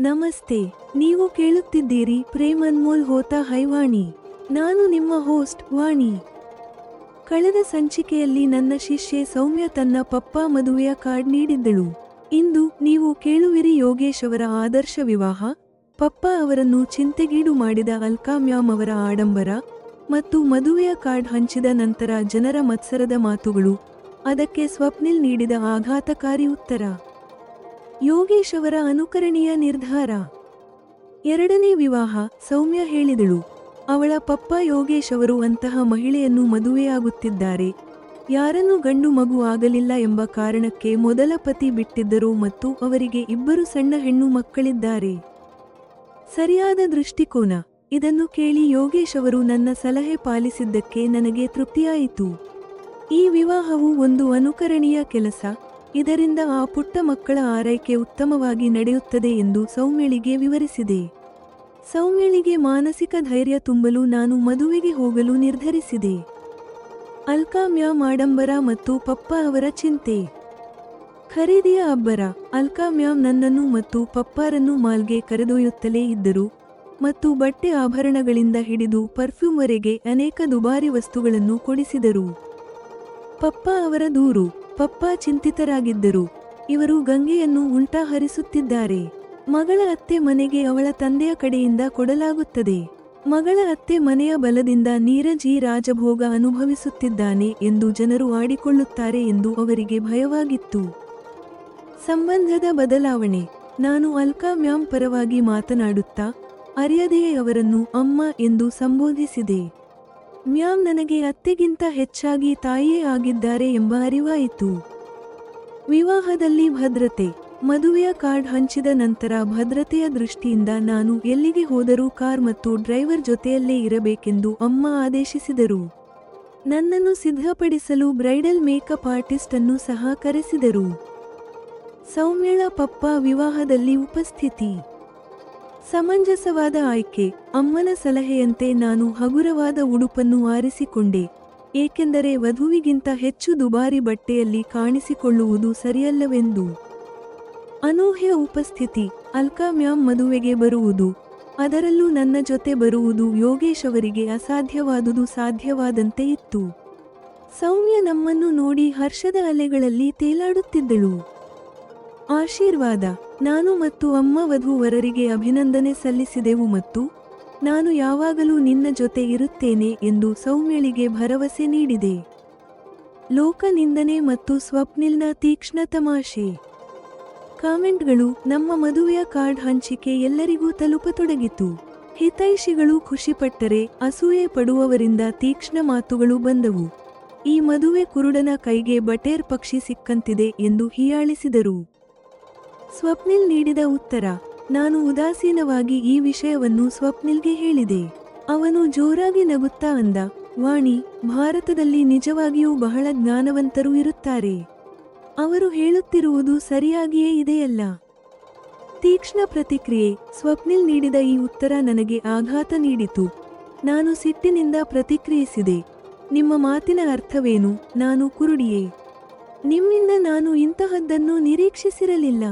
ನಮಸ್ತೆ, ನೀವು ಕೇಳುತ್ತಿದ್ದೀರಿ ಪ್ರೇಮ್ ಅನ್ಮೋಲ್ ಹೋತಾ ಹೈವಾಣಿ. ನಾನು ನಿಮ್ಮ ಹೋಸ್ಟ್ ವಾಣಿ. ಕಳೆದ ಸಂಚಿಕೆಯಲ್ಲಿ ನನ್ನ ಶಿಷ್ಯೆ ಸೌಮ್ಯ ತನ್ನ ಪಪ್ಪಾ ಮದುವೆಯ ಕಾರ್ಡ್ ನೀಡಿದ್ದಳು. ಇಂದು ನೀವು ಕೇಳುವಿರಿ ಯೋಗೇಶ್ ಅವರ ಆದರ್ಶ ವಿವಾಹ, ಪಪ್ಪಾ ಅವರನ್ನು ಚಿಂತೆಗೀಡು ಮಾಡಿದ ಅಲ್ಕಾ ಮ್ಯಾಮ್ ಅವರ ಆಡಂಬರ, ಮತ್ತು ಮದುವೆಯ ಕಾರ್ಡ್ ಹಂಚಿದ ನಂತರ ಜನರ ಮತ್ಸರದ ಮಾತುಗಳು, ಅದಕ್ಕೆ ಸ್ವಪ್ನಿಲ್ ನೀಡಿದ ಆಘಾತಕಾರಿ ಉತ್ತರ. ಯೋಗೇಶ್ ಅವರ ಅನುಕರಣೀಯ ನಿರ್ಧಾರ. ಎರಡನೇ ವಿವಾಹ. ಸೌಮ್ಯ ಹೇಳಿದಳು, ಅವಳ ಪಪ್ಪಾ ಯೋಗೇಶ್ ಅವರು ಅಂತಹ ಮಹಿಳೆಯನ್ನು ಮದುವೆಯಾಗುತ್ತಿದ್ದಾರೆ, ಯಾರನ್ನು ಗಂಡು ಮಗು ಆಗಲಿಲ್ಲ ಎಂಬ ಕಾರಣಕ್ಕೆ ಮೊದಲ ಪತಿ ಬಿಟ್ಟಿದ್ದರು ಮತ್ತು ಅವರಿಗೆ 2 ಸಣ್ಣ ಹೆಣ್ಣು ಮಕ್ಕಳಿದ್ದಾರೆ. ಸರಿಯಾದ ದೃಷ್ಟಿಕೋನ. ಇದನ್ನು ಕೇಳಿ ಯೋಗೇಶ್ ಅವರು ನನ್ನ ಸಲಹೆ ಪಾಲಿಸಿದ್ದಕ್ಕೆ ನನಗೆ ತೃಪ್ತಿಯಾಯಿತು. ಈ ವಿವಾಹವು ಒಂದು ಅನುಕರಣೀಯ ಕೆಲಸ, ಇದರಿಂದ ಆ ಪುಟ್ಟ ಮಕ್ಕಳ ಆರೈಕೆ ಉತ್ತಮವಾಗಿ ನಡೆಯುತ್ತದೆ ಎಂದು ಸೌಮ್ಯಳಿಗೆ ವಿವರಿಸಿದೆ. ಸೌಮ್ಯಳಿಗೆ ಮಾನಸಿಕ ಧೈರ್ಯ ತುಂಬಲು ನಾನು ಮದುವೆಗೆ ಹೋಗಲು ನಿರ್ಧರಿಸಿದೆ. ಅಲ್ಕಾ ಮ್ಯಾಮ್ ಆಡಂಬರ ಮತ್ತು ಪಪ್ಪಾ ಅವರ ಚಿಂತೆ. ಖರೀದಿಯ ಅಬ್ಬರ. ಅಲ್ಕಾ ಮ್ಯಾಮ್ ನನ್ನನ್ನು ಮತ್ತು ಪಪ್ಪಾರನ್ನು ಮಾಲ್ಗೆ ಕರೆದೊಯ್ಯುತ್ತಲೇ ಇದ್ದರು ಮತ್ತು ಬಟ್ಟೆ ಆಭರಣಗಳಿಂದ ಹಿಡಿದು ಪರ್ಫ್ಯೂಮ್ವರೆಗೆ ಅನೇಕ ದುಬಾರಿ ವಸ್ತುಗಳನ್ನು ಕೊಡಿಸಿದರು. ಪಪ್ಪಾ ಅವರ ದೂರು. ಪಪ್ಪಾ ಚಿಂತಿತರಾಗಿದ್ದರು. ಇವರು ಗಂಗೆಯನ್ನು ಉಲ್ಟಾ ಹರಿಸುತ್ತಿದ್ದಾರೆ. ಮಗಳ ಅತ್ತೆ ಮನೆಗೆ ಅವಳ ತಂದೆಯ ಕಡೆಯಿಂದ ಕೊಡಲಾಗುತ್ತದೆ. ಮಗಳ ಅತ್ತೆ ಮನೆಯ ಬಲದಿಂದ ನೀರಜ್ ಈ ರಾಜಭೋಗ ಅನುಭವಿಸುತ್ತಿದ್ದಾನೆ ಎಂದು ಜನರು ಆಡಿಕೊಳ್ಳುತ್ತಾರೆ ಎಂದು ಅವರಿಗೆ ಭಯವಾಗಿತ್ತು. ಸಂಬಂಧದ ಬದಲಾವಣೆ. ನಾನು ಅಲ್ಕಾ ಮ್ಯಾಮ್ ಪರವಾಗಿ ಮಾತನಾಡುತ್ತಾ ಅರಿಯದೆಯೇ ಅವರನ್ನು ಅಮ್ಮ ಎಂದು ಸಂಬೋಧಿಸಿದೆ. ಮ್ಯಾಮ್ ನನಗೆ ಅತ್ತೆಗಿಂತ ಹೆಚ್ಚಾಗಿ ತಾಯಿಯೇ ಆಗಿದ್ದಾರೆ ಎಂಬ ಅರಿವಾಯಿತು. ವಿವಾಹದಲ್ಲಿ ಭದ್ರತೆ. ಮದುವೆಯ ಕಾರ್ಡ್ ಹಂಚಿದ ನಂತರ ಭದ್ರತೆಯ ದೃಷ್ಟಿಯಿಂದ ನಾನು ಎಲ್ಲಿಗೆ ಹೋದರೂ ಕಾರ್ ಮತ್ತು ಡ್ರೈವರ್ ಜೊತೆಯಲ್ಲೇ ಇರಬೇಕೆಂದು ಅಮ್ಮ ಆದೇಶಿಸಿದರು. ನನ್ನನ್ನು ಸಿದ್ಧಪಡಿಸಲು ಬ್ರೈಡಲ್ ಮೇಕಪ್ ಆರ್ಟಿಸ್ಟ್ ಅನ್ನು ಸಹ ಕರೆಸಿದರು. ಸೌಮ್ಯಳ ಪಪ್ಪಾ ವಿವಾಹದಲ್ಲಿ ಉಪಸ್ಥಿತಿ. ಸಮಂಜಸವಾದ ಆಯ್ಕೆ. ಅಮ್ಮನ ಸಲಹೆಯಂತೆ ನಾನು ಹಗುರವಾದ ಉಡುಪನ್ನು ಆರಿಸಿಕೊಂಡೆ, ಏಕೆಂದರೆ ವಧುವಿಗಿಂತ ಹೆಚ್ಚು ದುಬಾರಿ ಬಟ್ಟೆಯಲ್ಲಿ ಕಾಣಿಸಿಕೊಳ್ಳುವುದು ಸರಿಯಲ್ಲವೆಂದು. ಅನೂಹ್ಯ ಉಪಸ್ಥಿತಿ. ಅಲ್ಕಾ ಮ್ಯಾಮ್ ಮದುವೆಗೆ ಬರುವುದು, ಅದರಲ್ಲೂ ನನ್ನ ಜೊತೆ ಬರುವುದು ಯೋಗೇಶ್ ಅವರಿಗೆ ಅಸಾಧ್ಯವಾದುದು ಸಾಧ್ಯವಾದಂತೆ ಇತ್ತು. ಸೌಮ್ಯ ನಮ್ಮನ್ನು ನೋಡಿ ಹರ್ಷದ ಅಲೆಗಳಲ್ಲಿ ತೇಲಾಡುತ್ತಿದ್ದಳು. ಆಶೀರ್ವಾದ. ನಾನು ಮತ್ತು ಅಮ್ಮ ವಧು-ವರರಿಗೆ ಅಭಿನಂದನೆ ಸಲ್ಲಿಸಿದೆವು ಮತ್ತು ನಾನು ಯಾವಾಗಲೂ ನಿನ್ನ ಜೊತೆ ಇರುತ್ತೇನೆ ಎಂದು ಸೌಮ್ಯಳಿಗೆ ಭರವಸೆ ನೀಡಿದೆ. ಲೋಕ ನಿಂದನೆ ಮತ್ತು ಸ್ವಪ್ನಿಲ್ನ ತೀಕ್ಷ್ಣ ತಮಾಷೆ. ಕಾಮೆಂಟ್ಗಳು. ನಮ್ಮ ಮದುವೆಯ ಕಾರ್ಡ್ ಹಂಚಿಕೆ ಎಲ್ಲರಿಗೂ ತಲುಪತೊಡಗಿತು. ಹಿತೈಷಿಗಳು ಖುಷಿಪಟ್ಟರೆ, ಅಸೂಯೆ ಪಡುವವರಿಂದ ತೀಕ್ಷ್ಣ ಮಾತುಗಳು ಬಂದವು. ಈ ಮದುವೆ ಕುರುಡನ ಕೈಗೆ ಬಟೇರ್ ಪಕ್ಷಿ ಸಿಕ್ಕಂತಿದೆ ಎಂದು ಹೀಯಾಳಿಸಿದರು. ಸ್ವಪ್ನಿಲ್ ನೀಡಿದ ಉತ್ತರ. ನಾನು ಉದಾಸೀನವಾಗಿ ಈ ವಿಷಯವನ್ನು ಸ್ವಪ್ನಿಲ್ಗೆ ಹೇಳಿದೆ. ಅವನು ಜೋರಾಗಿ ನಗುತ್ತಾ ಅಂದ, ವಾಣಿ, ಭಾರತದಲ್ಲಿ ನಿಜವಾಗಿಯೂ ಬಹಳ ಜ್ಞಾನವಂತರು ಇರುತ್ತಾರೆ. ಅವರು ಹೇಳುತ್ತಿರುವುದು ಸರಿಯಾಗಿಯೇ ಇದೆಯಲ್ಲ. ತೀಕ್ಷ್ಣ ಪ್ರತಿಕ್ರಿಯೆ. ಸ್ವಪ್ನಿಲ್ ನೀಡಿದ ಈ ಉತ್ತರ ನನಗೆ ಆಘಾತ ನೀಡಿತು. ನಾನು ಸಿಟ್ಟಿನಿಂದ ಪ್ರತಿಕ್ರಿಯಿಸಿದೆ, ನಿಮ್ಮ ಮಾತಿನ ಅರ್ಥವೇನು? ನಾನು ಕುರುಡಿಯೇ? ನಿಮ್ಮಿಂದ ನಾನು ಇಂತಹದ್ದನ್ನು ನಿರೀಕ್ಷಿಸಿರಲಿಲ್ಲ.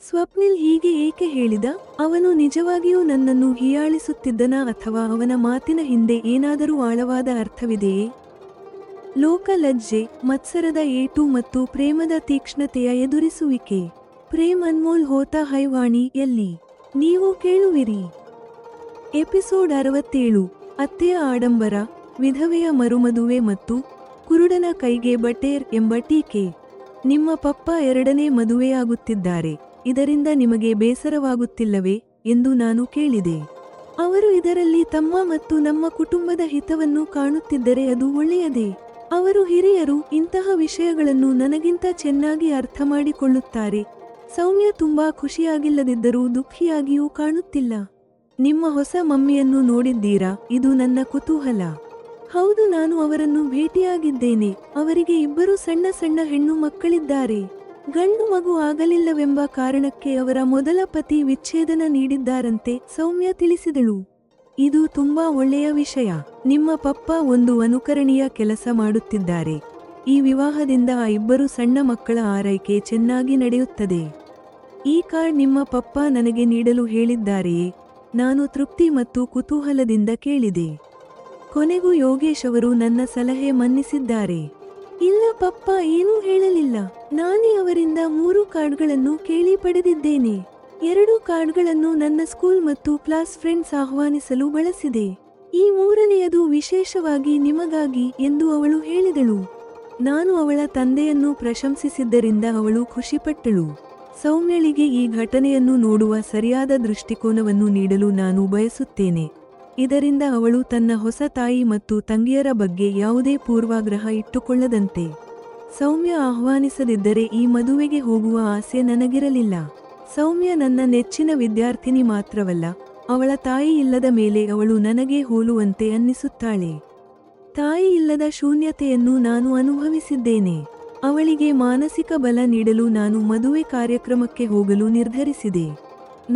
ಸ್ವಪ್ನಿಲ್ ಹೀಗೆ ಏಕೆ ಹೇಳಿದ? ಅವನು ನಿಜವಾಗಿಯೂ ನನ್ನನ್ನು ಹೀಯಾಳಿಸುತ್ತಿದ್ದನಾ ಅಥವಾ ಅವನ ಮಾತಿನ ಹಿಂದೆ ಏನಾದರೂ ಆಳವಾದ ಅರ್ಥವಿದೆಯೇ? ಲೋಕ ಲಜ್ಜೆ, ಮತ್ಸರದ ಏಟು ಮತ್ತು ಪ್ರೇಮದ ತೀಕ್ಷ್ಣತೆಯ ಎದುರಿಸುವಿಕೆ. ಪ್ರೇಮ್ ಅನ್ಮೋಲ್ ಹೋತಾ ಹೈವಾಣಿ ಯಲ್ಲಿ ನೀವು ಕೇಳುವಿರಿ. ಎಪಿಸೋಡ್ 67. ಅತ್ತೆಯ ಆಡಂಬರ, ವಿಧವೆಯ ಮರುಮದುವೆ ಮತ್ತು ಕುರುಡನ ಕೈಗೆ ಬಟೇರ್ ಎಂಬ ಟೀಕೆ. ನಿಮ್ಮ ಪಪ್ಪಾ 2ನೇ ಮದುವೆಯಾಗುತ್ತಿದ್ದಾರೆ, ಇದರಿಂದ ನಿಮಗೆ ಬೇಸರವಾಗುತ್ತಿಲ್ಲವೇ ಎಂದು ನಾನು ಕೇಳಿದೆ. ಅವರು ಇದರಲ್ಲಿ ತಮ್ಮ ಮತ್ತು ನಮ್ಮ ಕುಟುಂಬದ ಹಿತವನ್ನು ಕಾಣುತ್ತಿದ್ದರೆ ಅದು ಒಳ್ಳೆಯದೇ. ಅವರು ಹಿರಿಯರು, ಇಂತಹ ವಿಷಯಗಳನ್ನು ನನಗಿಂತ ಚೆನ್ನಾಗಿ ಅರ್ಥಮಾಡಿಕೊಳ್ಳುತ್ತಾರೆ. ಸೌಮ್ಯ ತುಂಬಾ ಖುಷಿಯಾಗಿಲ್ಲದಿದ್ದರೂ ದುಃಖಿಯಾಗಿಯೂ ಕಾಣುತ್ತಿಲ್ಲ. ನಿಮ್ಮ ಹೊಸ ಮಮ್ಮಿಯನ್ನು ನೋಡಿದ್ದೀರಾ? ಇದು ನನ್ನ ಕುತೂಹಲ. ಹೌದು, ನಾನು ಅವರನ್ನು ಭೇಟಿಯಾಗಿದ್ದೇನೆ. ಅವರಿಗೆ 2 ಸಣ್ಣ ಸಣ್ಣ ಹೆಣ್ಣು ಮಕ್ಕಳಿದ್ದಾರೆ. ಗಂಡು ಮಗು ಆಗಲಿಲ್ಲವೆಂಬ ಕಾರಣಕ್ಕೆ ಅವರ ಮೊದಲ ಪತಿ ವಿಚ್ಛೇದನ ನೀಡಿದ್ದಾರಂತೆ, ಸೌಮ್ಯ ತಿಳಿಸಿದಳು. ಇದು ತುಂಬಾ ಒಳ್ಳೆಯ ವಿಷಯ. ನಿಮ್ಮ ಪಪ್ಪಾ ಒಂದು ಅನುಕರಣೀಯ ಕೆಲಸ ಮಾಡುತ್ತಿದ್ದಾರೆ. ಈ ವಿವಾಹದಿಂದ ಆ 2 ಸಣ್ಣ ಮಕ್ಕಳ ಆರೈಕೆ ಚೆನ್ನಾಗಿ ನಡೆಯುತ್ತದೆ. ಈ ಕಾರ್ಡ್ ನಿಮ್ಮ ಪಪ್ಪ ನನಗೆ ನೀಡಲು ಹೇಳಿದ್ದಾರೆಯೇ? ನಾನು ತೃಪ್ತಿ ಮತ್ತು ಕುತೂಹಲದಿಂದ ಕೇಳಿದೆ. ಕೊನೆಗೂ ಯೋಗೇಶ್ ಅವರು ನನ್ನ ಸಲಹೆ ಮನ್ನಿಸಿದ್ದಾರೆ. ಇಲ್ಲ ಪಪ್ಪ ಏನೂ ಹೇಳಲಿಲ್ಲ. ನಾನೇ ಅವರಿಂದ 3 ಕಾರ್ಡ್ಗಳನ್ನು ಕೇಳಿ ಪಡೆದಿದ್ದೇನೆ. 2 ಕಾರ್ಡ್ಗಳನ್ನು ನನ್ನ ಸ್ಕೂಲ್ ಮತ್ತು ಕ್ಲಾಸ್ ಫ್ರೆಂಡ್ಸ್ ಆಹ್ವಾನಿಸಲು ಬಳಸಿದೆ. ಈ 3ನೆಯದು ವಿಶೇಷವಾಗಿ ನಿಮಗಾಗಿ ಎಂದು ಅವಳು ಹೇಳಿದಳು. ನಾನು ಅವಳ ತಂದೆಯನ್ನು ಪ್ರಶಂಸಿಸಿದ್ದರಿಂದ ಅವಳು ಖುಷಿಪಟ್ಟಳು. ಸೌಮ್ಯಳಿಗೆ ಈ ಘಟನೆಯನ್ನು ನೋಡುವ ಸರಿಯಾದ ದೃಷ್ಟಿಕೋನವನ್ನು ನೀಡಲು ನಾನು ಬಯಸುತ್ತೇನೆ. ಇದರಿಂದ ಅವಳು ತನ್ನ ಹೊಸ ತಾಯಿ ಮತ್ತು ತಂಗಿಯರ ಬಗ್ಗೆ ಯಾವುದೇ ಪೂರ್ವಾಗ್ರಹ ಇಟ್ಟುಕೊಳ್ಳದಂತೆ. ಸೌಮ್ಯ ಆಹ್ವಾನಿಸದಿದ್ದರೆ ಈ ಮದುವೆಗೆ ಹೋಗುವ ಆಸೆ ನನಗಿರಲಿಲ್ಲ. ಸೌಮ್ಯ ನನ್ನ ನೆಚ್ಚಿನ ವಿದ್ಯಾರ್ಥಿನಿ ಮಾತ್ರವಲ್ಲ, ಅವಳ ತಾಯಿ ಇಲ್ಲದ ಮೇಲೆ ಅವಳು ನನಗೆ ಹೋಲುವಂತೆ ಅನ್ನಿಸುತ್ತಾಳೆ. ತಾಯಿ ಇಲ್ಲದ ಶೂನ್ಯತೆಯನ್ನು ನಾನು ಅನುಭವಿಸಿದ್ದೇನೆ. ಅವಳಿಗೆ ಮಾನಸಿಕ ಬಲ ನೀಡಲು ನಾನು ಮದುವೆ ಕಾರ್ಯಕ್ರಮಕ್ಕೆ ಹೋಗಲು ನಿರ್ಧರಿಸಿದೆ.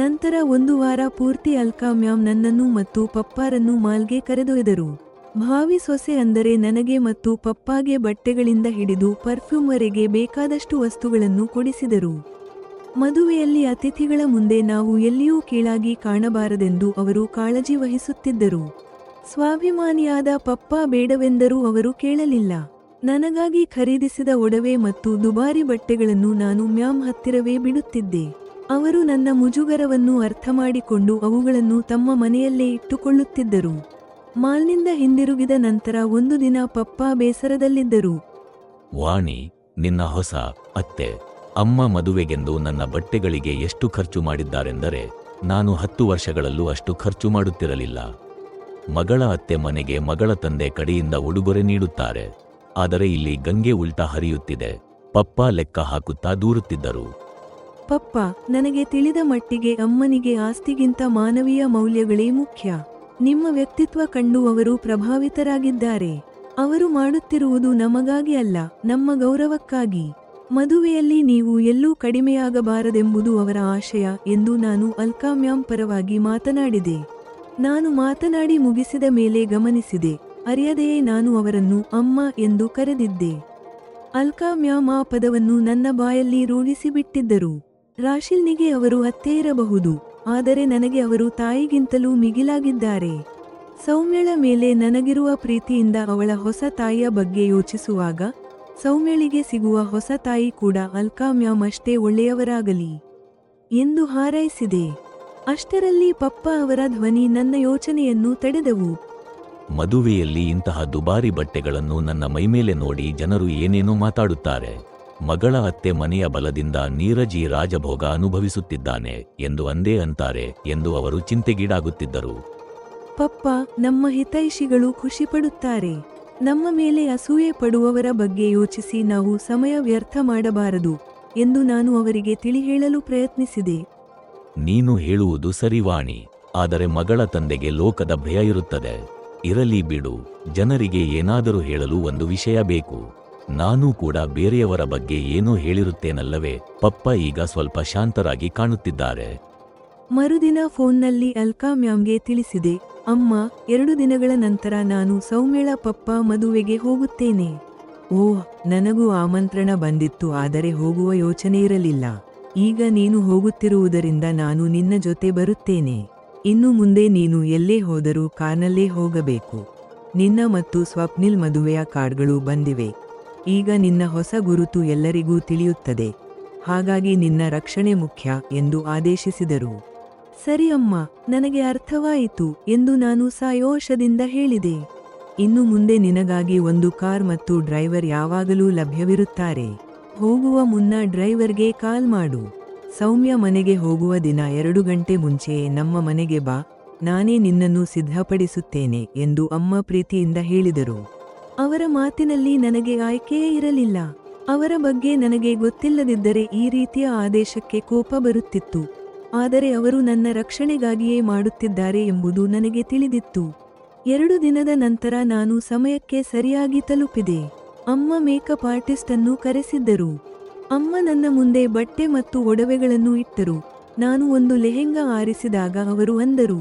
ನಂತರ 1 ವಾರ ಪೂರ್ತಿ ಅಲ್ಕಾ ಮ್ಯಾಮ್ ನನ್ನನ್ನು ಮತ್ತು ಪಪ್ಪಾರನ್ನು ಮಾಲ್ಗೆ ಕರೆದೊಯ್ದರು. ಭಾವಿ ಸೊಸೆ ಅಂದರೆ ನನಗೆ ಮತ್ತು ಪಪ್ಪಾಗೆ ಬಟ್ಟೆಗಳಿಂದ ಹಿಡಿದು ಪರ್ಫ್ಯೂಮ್ವರೆಗೆ ಬೇಕಾದಷ್ಟು ವಸ್ತುಗಳನ್ನು ಕೊಡಿಸಿದರು. ಮದುವೆಯಲ್ಲಿ ಅತಿಥಿಗಳ ಮುಂದೆ ನಾವು ಎಲ್ಲಿಯೂ ಕೀಳಾಗಿ ಕಾಣಬಾರದೆಂದು ಅವರು ಕಾಳಜಿ ವಹಿಸುತ್ತಿದ್ದರು. ಸ್ವಾಭಿಮಾನಿಯಾದ ಪಪ್ಪ ಬೇಡವೆಂದರೂ ಅವರು ಕೇಳಲಿಲ್ಲ. ನನಗಾಗಿ ಖರೀದಿಸಿದ ಒಡವೆ ಮತ್ತು ದುಬಾರಿ ಬಟ್ಟೆಗಳನ್ನು ನಾನು ಮ್ಯಾಮ್ ಹತ್ತಿರವೇ ಬಿಡುತ್ತಿದ್ದೆ. ಅವರು ನನ್ನ ಮುಜುಗರವನ್ನು ಅರ್ಥಮಾಡಿಕೊಂಡು ಅವುಗಳನ್ನು ತಮ್ಮ ಮನೆಯಲ್ಲೇ ಇಟ್ಟುಕೊಳ್ಳುತ್ತಿದ್ದರು. ಮಾಲ್ನಿಂದ ಹಿಂದಿರುಗಿದ ನಂತರ 1 ದಿನ ಪಪ್ಪ ಬೇಸರದಲ್ಲಿದ್ದರು. ವಾಣಿ, ನಿನ್ನ ಹೊಸ ಅತ್ತೆ ಅಮ್ಮ ಮದುವೆಗೆಂದು ನನ್ನ ಬಟ್ಟೆಗಳಿಗೆ ಎಷ್ಟು ಖರ್ಚು ಮಾಡಿದ್ದಾರೆಂದರೆ ನಾನು 10 ವರ್ಷಗಳಲ್ಲೂ ಅಷ್ಟು ಖರ್ಚು ಮಾಡುತ್ತಿರಲಿಲ್ಲ. ಮಗಳ ಅತ್ತೆ ಮನೆಗೆ ಮಗಳ ತಂದೆ ಕಡೆಯಿಂದ ಉಡುಗೊರೆ ನೀಡುತ್ತಾರೆ. ಆದರೆ ಇಲ್ಲಿ ಗಂಗೆ ಉಲ್ಟಾ ಹರಿಯುತ್ತಿದೆ. ಪಪ್ಪ ಲೆಕ್ಕ ಹಾಕುತ್ತಾ ದೂರುತ್ತಿದ್ದರು. ಪಪ್ಪ, ನನಗೆ ತಿಳಿದ ಮಟ್ಟಿಗೆ ಅಮ್ಮನಿಗೆ ಆಸ್ತಿಗಿಂತ ಮಾನವೀಯ ಮೌಲ್ಯಗಳೇ ಮುಖ್ಯ. ನಿಮ್ಮ ವ್ಯಕ್ತಿತ್ವ ಕಂಡು ಅವರು ಪ್ರಭಾವಿತರಾಗಿದ್ದಾರೆ. ಅವರು ಮಾಡುತ್ತಿರುವುದು ನಮಗಾಗಿ ಅಲ್ಲ, ನಮ್ಮ ಗೌರವಕ್ಕಾಗಿ. ಮದುವೆಯಲ್ಲಿ ನೀವು ಎಲ್ಲೂ ಕಡಿಮೆಯಾಗಬಾರದೆಂಬುದು ಅವರ ಆಶಯ ಎಂದು ನಾನು ಅಲ್ಕಾ ಮ್ಯಾಮ್ ಪರವಾಗಿ ಮಾತನಾಡಿದೆ. ನಾನು ಮಾತನಾಡಿ ಮುಗಿಸಿದ ಮೇಲೆ ಗಮನಿಸಿದೆ, ಅರಿಯದೆಯೇ ನಾನು ಅವರನ್ನು ಅಮ್ಮ ಎಂದು ಕರೆದಿದ್ದೆ. ಅಲ್ಕಾ ಮ್ಯಾಮ್ ಆ ಪದವನ್ನು ನನ್ನ ಬಾಯಲ್ಲಿ ರೂಢಿಸಿಬಿಟ್ಟಿದ್ದರು. ರಾಶಿಲ್ನಿಗೆ ಅವರು ಅತ್ತೆ ಇರಬಹುದು, ಆದರೆ ನನಗೆ ಅವರು ತಾಯಿಗಿಂತಲೂ ಮಿಗಿಲಾಗಿದ್ದಾರೆ. ಸೌಮ್ಯಳ ಮೇಲೆ ನನಗಿರುವ ಪ್ರೀತಿಯಿಂದ ಅವಳ ಹೊಸ ತಾಯಿಯ ಬಗ್ಗೆ ಯೋಚಿಸುವಾಗ ಸೌಮ್ಯಳಿಗೆ ಸಿಗುವ ಹೊಸ ತಾಯಿ ಕೂಡ ಅಲ್ಕಾ ಮ್ಯಾಮ್ ಅಷ್ಟೇ ಒಳ್ಳೆಯವರಾಗಲಿ ಎಂದು ಹಾರೈಸಿದೆ. ಅಷ್ಟರಲ್ಲಿ ಪಪ್ಪ ಅವರ ಧ್ವನಿ ನನ್ನ ಯೋಚನೆಯನ್ನು ತಡೆದವು. ಮದುವೆಯಲ್ಲಿ ಇಂತಹ ದುಬಾರಿ ಬಟ್ಟೆಗಳನ್ನು ನನ್ನ ಮೈಮೇಲೆ ನೋಡಿ ಜನರು ಏನೇನೋ ಮಾತಾಡುತ್ತಾರೆ. ಮಗಳ ಅತ್ತೆ ಮನೆಯ ಬಲದಿಂದ ನೀರಜ್ ಈ ರಾಜಭೋಗ ಅನುಭವಿಸುತ್ತಿದ್ದಾನೆ ಎಂದು ಅಂದೇ ಅಂತಾರೆ ಎಂದು ಅವರು ಚಿಂತೆಗೀಡಾಗುತ್ತಿದ್ದರು. ಪಪ್ಪ, ನಮ್ಮ ಹಿತೈಷಿಗಳು ಖುಷಿಪಡುತ್ತಾರೆ. ನಮ್ಮ ಮೇಲೆ ಅಸೂಯೆ ಪಡುವವರ ಬಗ್ಗೆ ಯೋಚಿಸಿ ನಾವು ಸಮಯ ವ್ಯರ್ಥ ಮಾಡಬಾರದು ಎಂದು ನಾನು ಅವರಿಗೆ ತಿಳಿ ಹೇಳಲು ಪ್ರಯತ್ನಿಸಿದೆ. ನೀನು ಹೇಳುವುದು ಸರಿ ವಾಣಿ, ಆದರೆ ಮಗಳ ತಂದೆಗೆ ಲೋಕದ ಭಯ ಇರುತ್ತದೆ. ಇರಲಿ ಬಿಡು, ಜನರಿಗೆ ಏನಾದರೂ ಹೇಳಲು ಒಂದು ವಿಷಯ ಬೇಕು. ನಾನೂ ಕೂಡ ಬೇರೆಯವರ ಬಗ್ಗೆ ಏನೋ ಹೇಳಿರುತ್ತೇನಲ್ಲವೇ? ಪಪ್ಪ ಈಗ ಸ್ವಲ್ಪ ಶಾಂತರಾಗಿ ಕಾಣುತ್ತಿದ್ದಾರೆ. ಮರುದಿನ ಫೋನ್ನಲ್ಲಿ ಅಲ್ಕಾ ಮ್ಯಾಮ್ಗೆ ತಿಳಿಸಿದೆ, ಅಮ್ಮ, 2 ದಿನಗಳ ನಂತರ ನಾನು ಸೌಮ್ಯಳ ಪಪ್ಪ ಮದುವೆಗೆ ಹೋಗುತ್ತೇನೆ. ಓಹ್, ನನಗೂ ಆಮಂತ್ರಣ ಬಂದಿತ್ತು, ಆದರೆ ಹೋಗುವ ಯೋಚನೆ ಇರಲಿಲ್ಲ. ಈಗ ನೀನು ಹೋಗುತ್ತಿರುವುದರಿಂದ ನಾನು ನಿನ್ನ ಜೊತೆ ಬರುತ್ತೇನೆ. ಇನ್ನು ಮುಂದೆ ನೀನು ಎಲ್ಲೇ ಹೋದರೂ ಕಾರ್ನಲ್ಲೇ ಹೋಗಬೇಕು. ನಿನ್ನ ಮತ್ತು ಸ್ವಪ್ನಿಲ್ ಮದುವೆಯ ಕಾರ್ಡ್ಗಳು ಬಂದಿವೆ. ಈಗ ನಿನ್ನ ಹೊಸ ಗುರುತು ಎಲ್ಲರಿಗೂ ತಿಳಿಯುತ್ತದೆ. ಹಾಗಾಗಿ ನಿನ್ನ ರಕ್ಷಣೆ ಮುಖ್ಯ ಎಂದು ಆದೇಶಿಸಿದರು. ಸರಿ ಅಮ್ಮ, ನನಗೆ ಅರ್ಥವಾಯಿತು ಎಂದು ನಾನು ಸಾಯೋಷದಿಂದ ಹೇಳಿದೆ. ಇನ್ನು ಮುಂದೆ ನಿನಗಾಗಿ ಒಂದು ಕಾರ್ ಮತ್ತು ಡ್ರೈವರ್ ಯಾವಾಗಲೂ ಲಭ್ಯವಿರುತ್ತಾರೆ. ಹೋಗುವ ಮುನ್ನ ಡ್ರೈವರ್ಗೆ ಕಾಲ್ ಮಾಡು. ಸೌಮ್ಯ ಮನೆಗೆ ಹೋಗುವ ದಿನ 2 ಗಂಟೆ ಮುಂಚೆಯೇ ನಮ್ಮ ಮನೆಗೆ ಬಾ, ನಾನೇ ನಿನ್ನನ್ನು ಸಿದ್ಧಪಡಿಸುತ್ತೇನೆ ಎಂದು ಅಮ್ಮ ಪ್ರೀತಿಯಿಂದ ಹೇಳಿದರು. ಅವರ ಮಾತಿನಲ್ಲಿ ನನಗೆ ಆಯ್ಕೆಯೇ ಇರಲಿಲ್ಲ. ಅವರ ಬಗ್ಗೆ ನನಗೆ ಗೊತ್ತಿಲ್ಲದಿದ್ದರೆ ಈ ರೀತಿಯ ಆದೇಶಕ್ಕೆ ಕೋಪ ಬರುತ್ತಿತ್ತು. ಆದರೆ ಅವರು ನನ್ನ ರಕ್ಷಣೆಗಾಗಿಯೇ ಮಾಡುತ್ತಿದ್ದಾರೆ ಎಂಬುದು ನನಗೆ ತಿಳಿದಿತ್ತು. 2 ದಿನದ ನಂತರ ನಾನು ಸಮಯಕ್ಕೆ ಸರಿಯಾಗಿ ತಲುಪಿದೆ. ಅಮ್ಮ ಮೇಕಪ್ ಆರ್ಟಿಸ್ಟ್ ಅನ್ನು ಕರೆಸಿದ್ದರು. ಅಮ್ಮ ನನ್ನ ಮುಂದೆ ಬಟ್ಟೆ ಮತ್ತು ಒಡವೆಗಳನ್ನು ಇಟ್ಟರು. ನಾನು ಒಂದು ಲೆಹೆಂಗಾ ಆರಿಸಿದಾಗ ಅವರು ಅಂದರು,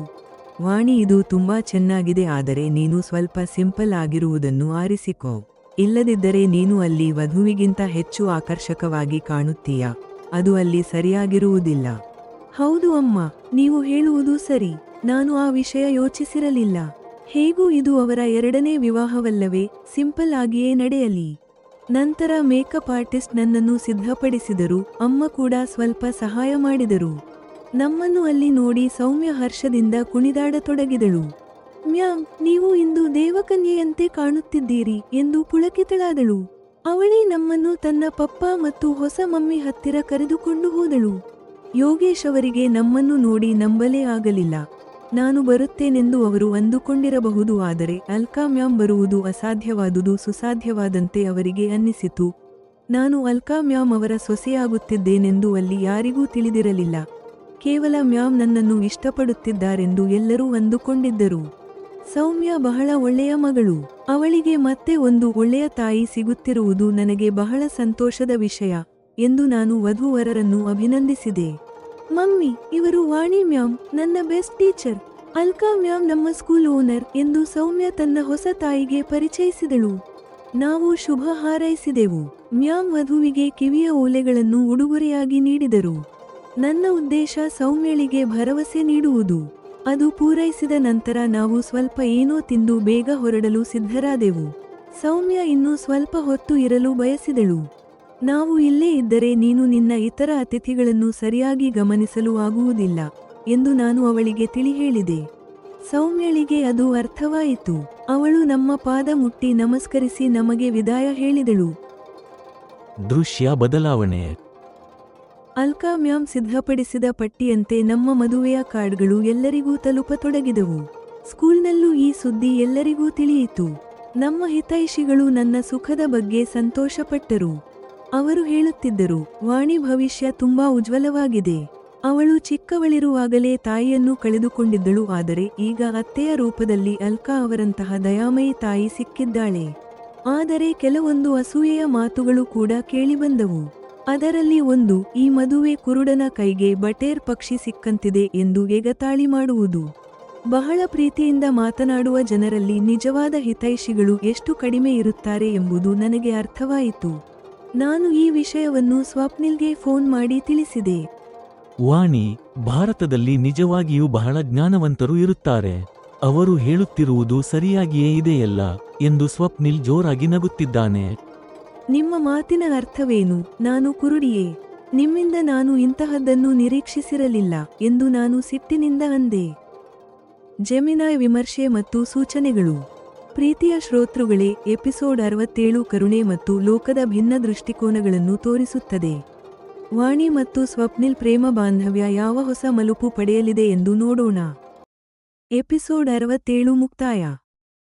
ವಾಣಿ, ಇದು ತುಂಬಾ ಚೆನ್ನಾಗಿದೆ, ಆದರೆ ನೀನು ಸ್ವಲ್ಪ ಸಿಂಪಲ್ ಆಗಿರುವುದನ್ನು ಆರಿಸಿಕೋ. ಇಲ್ಲದಿದ್ದರೆ ನೀನು ಅಲ್ಲಿ ವಧುವಿಗಿಂತ ಹೆಚ್ಚು ಆಕರ್ಷಕವಾಗಿ ಕಾಣುತ್ತೀಯ. ಅದು ಅಲ್ಲಿ ಸರಿಯಾಗಿರುವುದಿಲ್ಲ. ಹೌದು ಅಮ್ಮ, ನೀವು ಹೇಳುವುದು ಸರಿ. ನಾನು ಆ ವಿಷಯ ಯೋಚಿಸಿರಲಿಲ್ಲ. ಹೇಗೂ ಇದು ಅವರ ಎರಡನೇ ವಿವಾಹವಲ್ಲವೇ, ಸಿಂಪಲ್ ಆಗಿಯೇ ನಡೆಯಲಿ. ನಂತರ ಮೇಕಪ್ ಆರ್ಟಿಸ್ಟ್ ನನ್ನನ್ನು ಸಿದ್ಧಪಡಿಸಿದರು, ಅಮ್ಮ ಕೂಡ ಸ್ವಲ್ಪ ಸಹಾಯ ಮಾಡಿದರು. ನಮ್ಮನ್ನು ಅಲ್ಲಿ ನೋಡಿ ಸೌಮ್ಯ ಹರ್ಷದಿಂದ ಕುಣಿದಾಡತೊಡಗಿದಳು. ಮ್ಯಾಮ್, ನೀವು ಇಂದು ದೇವಕನ್ಯೆಯಂತೆ ಕಾಣುತ್ತಿದ್ದೀರಿ ಎಂದು ಪುಳಕಿತಳಾದಳು. ಅವಳೇ ನಮ್ಮನ್ನು ತನ್ನ ಪಪ್ಪ ಮತ್ತು ಹೊಸ ಮಮ್ಮಿ ಹತ್ತಿರ ಕರೆದುಕೊಂಡು ಹೋದಳು. ಯೋಗೇಶ್ ಅವರಿಗೆ ನಮ್ಮನ್ನು ನೋಡಿ ನಂಬಲೇ ಆಗಲಿಲ್ಲ. ನಾನು ಬರುತ್ತೇನೆಂದು ಅವರು ಅಂದುಕೊಂಡಿರಬಹುದು, ಆದರೆ ಅಲ್ಕಾ ಮ್ಯಾಮ್ ಬರುವುದು ಅಸಾಧ್ಯವಾದುದು ಸುಸಾಧ್ಯವಾದಂತೆ ಅವರಿಗೆ ಅನ್ನಿಸಿತು. ನಾನು ಅಲ್ಕಾ ಮ್ಯಾಮ್ ಅವರ ಸೊಸೆಯಾಗುತ್ತಿದ್ದೇನೆಂದು ಅಲ್ಲಿ ಯಾರಿಗೂ ತಿಳಿದಿರಲಿಲ್ಲ. ಕೇವಲ ಮ್ಯಾಮ್ ನನ್ನನ್ನು ಇಷ್ಟಪಡುತ್ತಿದ್ದಾರೆಂದು ಎಲ್ಲರೂ ಅಂದುಕೊಂಡಿದ್ದರು. ಸೌಮ್ಯ ಬಹಳ ಒಳ್ಳೆಯ ಮಗಳು. ಅವಳಿಗೆ ಮತ್ತೆ ಒಂದು ಒಳ್ಳೆಯ ತಾಯಿ ಸಿಗುತ್ತಿರುವುದು ನನಗೆ ಬಹಳ ಸಂತೋಷದ ವಿಷಯ ಎಂದು ನಾನು ವಧೂವರರನ್ನು ಅಭಿನಂದಿಸಿದೆ. ಮಮ್ಮಿ, ಇವರು ವಾಣಿ ಮ್ಯಾಮ್, ನನ್ನ ಬೆಸ್ಟ್ ಟೀಚರ್. ಅಲ್ಕಾ ಮ್ಯಾಮ್ ನಮ್ಮ ಸ್ಕೂಲ್ ಓನರ್ ಎಂದು ಸೌಮ್ಯ ತನ್ನ ಹೊಸ ತಾಯಿಗೆ ಪರಿಚಯಿಸಿದಳು. ನಾವು ಶುಭ ಹಾರೈಸಿದೆವು. ಮ್ಯಾಮ್ ವಧುವಿಗೆ ಕಿವಿಯ ಓಲೆಗಳನ್ನು ಉಡುಗೊರೆಯಾಗಿ ನೀಡಿದರು. ನನ್ನ ಉದ್ದೇಶ ಸೌಮ್ಯಳಿಗೆ ಭರವಸೆ ನೀಡುವುದು. ಅದು ಪೂರೈಸಿದ ನಂತರ ನಾವು ಸ್ವಲ್ಪ ಏನೋ ತಿಂದು ಬೇಗ ಹೊರಡಲು ಸಿದ್ಧರಾದೆವು. ಸೌಮ್ಯ ಇನ್ನೂ ಸ್ವಲ್ಪ ಹೊತ್ತು ಇರಲು ಬಯಸಿದಳು. ನಾವು ಇಲ್ಲೇ ಇದ್ದರೆ ನೀನು ನಿನ್ನ ಇತರ ಅತಿಥಿಗಳನ್ನು ಸರಿಯಾಗಿ ಗಮನಿಸಲು ಆಗುವುದಿಲ್ಲ ಎಂದು ನಾನು ಅವಳಿಗೆ ತಿಳಿ ಹೇಳಿದೆ. ಸೌಮ್ಯಳಿಗೆ ಅದು ಅರ್ಥವಾಯಿತು. ಅವಳು ನಮ್ಮ ಪಾದ ಮುಟ್ಟಿ ನಮಸ್ಕರಿಸಿ ನಮಗೆ ವಿದಾಯ ಹೇಳಿದಳು. ದೃಶ್ಯ ಬದಲಾವಣೆ. ಅಲ್ಕಾ ಮ್ಯಾಮ್ ಸಿದ್ಧಪಡಿಸಿದ ಪಟ್ಟಿಯಂತೆ ನಮ್ಮ ಮದುವೆಯ ಕಾರ್ಡ್ಗಳು ಎಲ್ಲರಿಗೂ ತಲುಪತೊಡಗಿದವು. ಸ್ಕೂಲ್ನಲ್ಲೂ ಈ ಸುದ್ದಿ ಎಲ್ಲರಿಗೂ ತಿಳಿಯಿತು. ನಮ್ಮ ಹಿತೈಷಿಗಳು ನನ್ನ ಸುಖದ ಬಗ್ಗೆ ಸಂತೋಷಪಟ್ಟರು. ಅವರು ಹೇಳುತ್ತಿದ್ದರು, ವಾಣಿ ಭವಿಷ್ಯ ತುಂಬಾ ಉಜ್ವಲವಾಗಿದೆ. ಅವಳು ಚಿಕ್ಕವಳಿರುವಾಗಲೇ ತಾಯಿಯನ್ನು ಕಳೆದುಕೊಂಡಿದ್ದಳು, ಆದರೆ ಈಗ ಅತ್ತೆಯ ರೂಪದಲ್ಲಿ ಅಲ್ಕಾ ಅವರಂತಹ ದಯಾಮಯಿ ತಾಯಿ ಸಿಕ್ಕಿದ್ದಾಳೆ. ಆದರೆ ಕೆಲವೊಂದು ಅಸೂಯೆಯ ಮಾತುಗಳು ಕೂಡ ಕೇಳಿಬಂದವು. ಅದರಲ್ಲಿ ಒಂದು, ಈ ಮದುವೆ ಕುರುಡನ ಕೈಗೆ ಬಟೇರ್ ಪಕ್ಷಿ ಸಿಕ್ಕಂತಿದೆ ಎಂದು ಎಗತಾಳಿ ಮಾಡುವುದು. ಬಹಳ ಪ್ರೀತಿಯಿಂದ ಮಾತನಾಡುವ ಜನರಲ್ಲಿ ನಿಜವಾದ ಹಿತೈಷಿಗಳು ಎಷ್ಟು ಕಡಿಮೆ ಇರುತ್ತಾರೆ ಎಂಬುದು ನನಗೆ ಅರ್ಥವಾಯಿತು. ನಾನು ಈ ವಿಷಯವನ್ನು ಸ್ವಪ್ನಿಲ್ಗೆ ಫೋನ್ ಮಾಡಿ ತಿಳಿಸಿದೆ. ವಾಣಿ, ಭಾರತದಲ್ಲಿ ನಿಜವಾಗಿಯೂ ಬಹಳ ಜ್ಞಾನವಂತರು ಇರುತ್ತಾರೆ. ಅವರು ಹೇಳುತ್ತಿರುವುದು ಸರಿಯಾಗಿಯೇ ಇದೆಯಲ್ಲ ಎಂದು ಸ್ವಪ್ನಿಲ್ ಜೋರಾಗಿ ನಗುತ್ತಿದ್ದಾನೆ. ನಿಮ್ಮ ಮಾತಿನ ಅರ್ಥವೇನು? ನಾನು ಕುರುಡಿಯೇ? ನಿಮ್ಮಿಂದ ನಾನು ಇಂತಹದ್ದನ್ನು ನಿರೀಕ್ಷಿಸಿರಲಿಲ್ಲ ಎಂದು ನಾನು ಸಿಟ್ಟಿನಿಂದ ಅಂದೆ. ಜೆಮಿನಾಯ್ ವಿಮರ್ಶೆ ಮತ್ತು ಸೂಚನೆಗಳು. ಪ್ರೀತಿಯ ಶ್ರೋತೃಗಳೇ, ಎಪಿಸೋಡ್ 67 ಕರುಣೆ ಮತ್ತು ಲೋಕದ ಭಿನ್ನ ದೃಷ್ಟಿಕೋನಗಳನ್ನು ತೋರಿಸುತ್ತದೆ. ವಾಣಿ ಮತ್ತು ಸ್ವಪ್ನಿಲ್ ಪ್ರೇಮ ಬಾಂಧವ್ಯ ಯಾವ ಹೊಸ ಮಲುಪು ಪಡೆಯಲಿದೆ ಎಂದು ನೋಡೋಣ. ಎಪಿಸೋಡ್ 67 ಮುಕ್ತಾಯ.